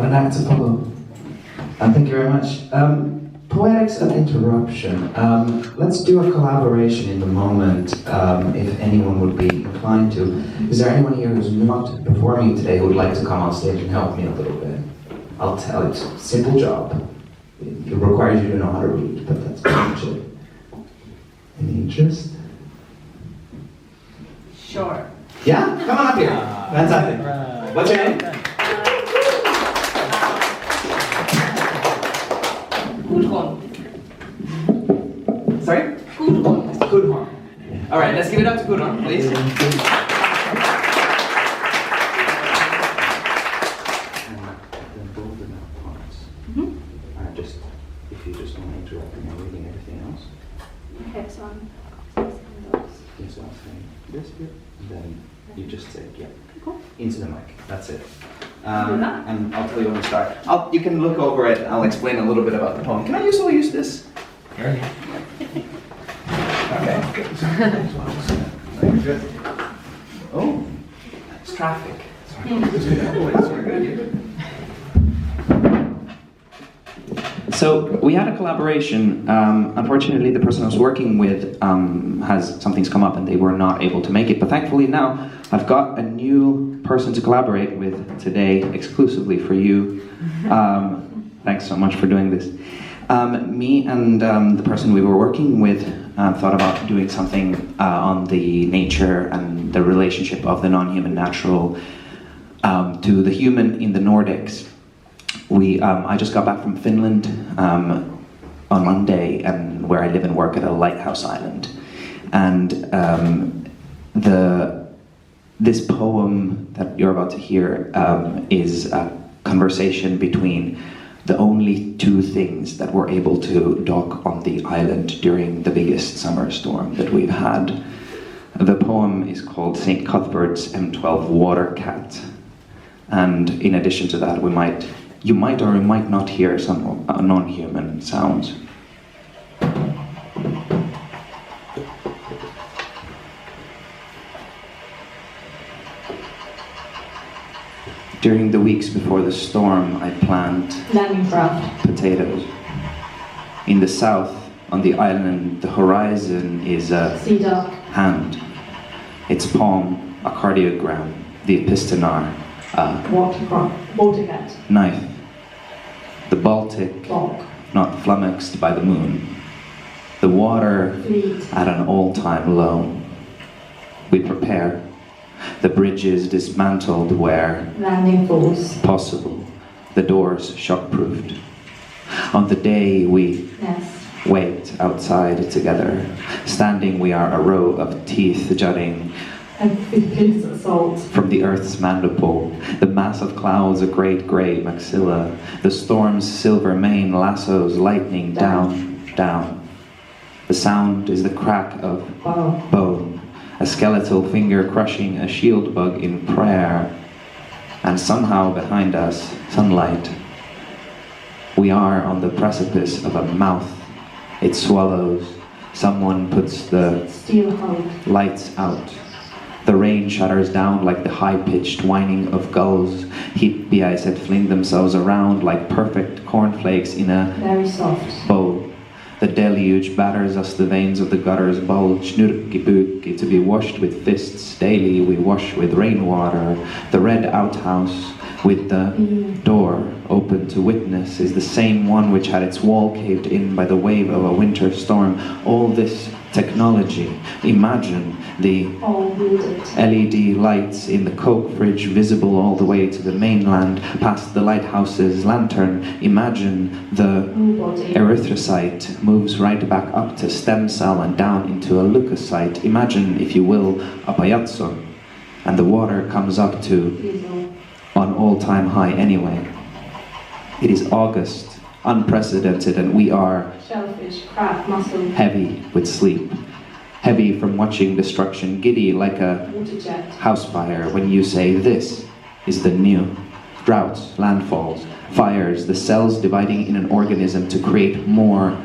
an act to follow. And thank you very much. Poetics of interruption. Let's do a collaboration in the moment, if anyone would be inclined to. Is there anyone here who's not performing today who would like to come on stage and help me a little bit? I'll tell you, it's a simple job. It requires you to know how to read, but that's pretty much it. Any interest? Sure. Yeah? Come on up here. Fantastic. What's your name? Gudrun. Sorry? Gudrun. Gudrun. All right, let's give it up to Gudrun, please. Just, if you just want to interrupt me, I'm reading everything else. Okay, so I'm Yes, I'll say this bit, and then you just say, yeah, cool. into the mic. That's it. Do that. And I'll tell you when to start. You can look over it, and I'll explain a little bit about the poem. Can I also use this? Okay. Oh, it's traffic. Sorry. So we had a collaboration. Unfortunately, the person I was working with something's come up and they were not able to make it. But thankfully now I've got a new person to collaborate with today exclusively for you. Thanks so much for doing this. Me and the person we were working with thought about doing something on the nature and the relationship of the non-human natural to the human in the Nordics. I just got back from Finland on Monday, and where I live and work at a lighthouse island. And this poem that you're about to hear is a conversation between the only two things that were able to dock on the island during the biggest summer storm that we've had. The poem is called St. Cuthbert's M12 Water Cat. And in addition to that, you might or you might not hear some non-human sounds. During the weeks before the storm, I plant potatoes. In the south, on the island, the horizon is a hand. Its palm, a cardiogram, the epistonar, knife. The Baltic, not flummoxed by the moon. The water at an all-time low. We prepare. The bridges dismantled where possible. The doors shockproofed. On the day we wait outside together. Standing we are a row of teeth jutting from the earth's mandible, the mass of clouds a great grey maxilla, the storm's silver mane lassos lightning down, down. The sound is the crack of bone, a skeletal finger crushing a shield bug in prayer, and somehow behind us, sunlight. We are on the precipice of a mouth. It swallows. Someone puts the lights out. The rain shudders down like the high-pitched whining of gulls. Hippie fling themselves around like perfect cornflakes in a very soft bowl. The deluge batters us, the veins of the gutters bulge, nurki-booki, to be washed with fists. Daily we wash with rainwater. The red outhouse with the door open to witness is the same one which had its wall caved in by the wave of a winter storm. All this technology, imagine the LED lights in the Coke fridge visible all the way to the mainland, past the lighthouse's lantern. Imagine the erythrocyte moves right back up to stem cell and down into a leukocyte. Imagine, if you will, a payaso, and the water comes up to an all-time high anyway. It is August, unprecedented, and we are shellfish, crab, mussel, heavy with sleep. Heavy from watching destruction, giddy like a house fire when you say this is the new. Droughts, landfalls, fires, the cells dividing in an organism to create more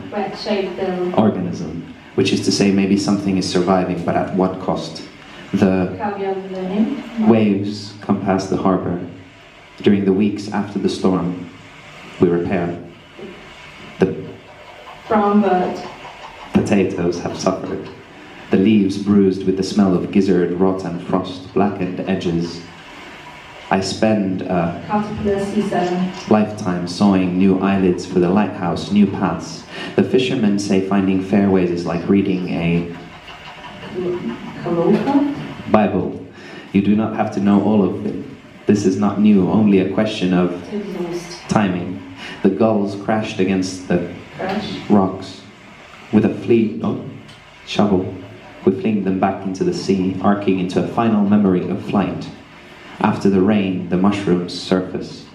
organism, which is to say maybe something is surviving, but at what cost? The waves come past the harbor. During the weeks after the storm, we repair. The Brown bird. potatoes have suffered. The leaves bruised with the smell of gizzard, rot and frost, blackened edges. I spend a Caterpillar C7. lifetime sawing new eyelids for the lighthouse, new paths. The fishermen say finding fairways is like reading a Coroca. Bible. You do not have to know all of it. This is not new, only a question of Exhaust. timing. The gulls crashed against the Crash. rocks with a shovel. We flinged them back into the sea, arcing into a final memory of flight. After the rain, the mushrooms surface.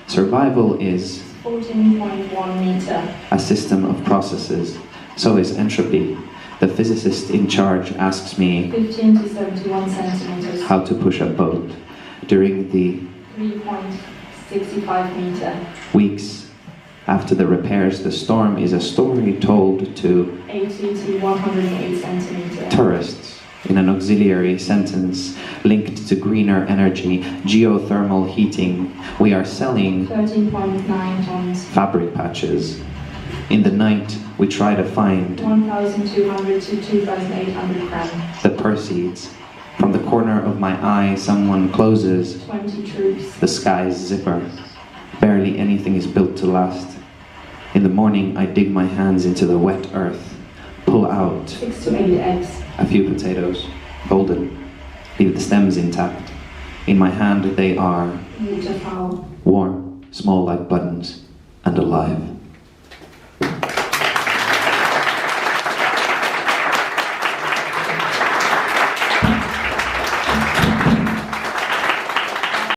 Survival is 14.1 meter. a system of processes. So is entropy. The physicist in charge asks me 15 to 71 centimeters. how to push a boat. During the 3.65 meter. weeks after the repairs, the storm is a story told to 80 to 108 centimeter. tourists in an auxiliary sentence linked to greener energy, geothermal heating. We are selling 13.9 tons. fabric patches. In the night, we try to find 1,200 to 2,800 gram. the proceeds. From the corner of my eye, someone closes 20 troops. the sky's zipper. Barely anything is built to last. In the morning, I dig my hands into the wet earth, pull out 6 to 8 eggs. a few potatoes, golden, leave the stems intact. In my hand, they are Waterfowl. warm, small like buttons, and alive.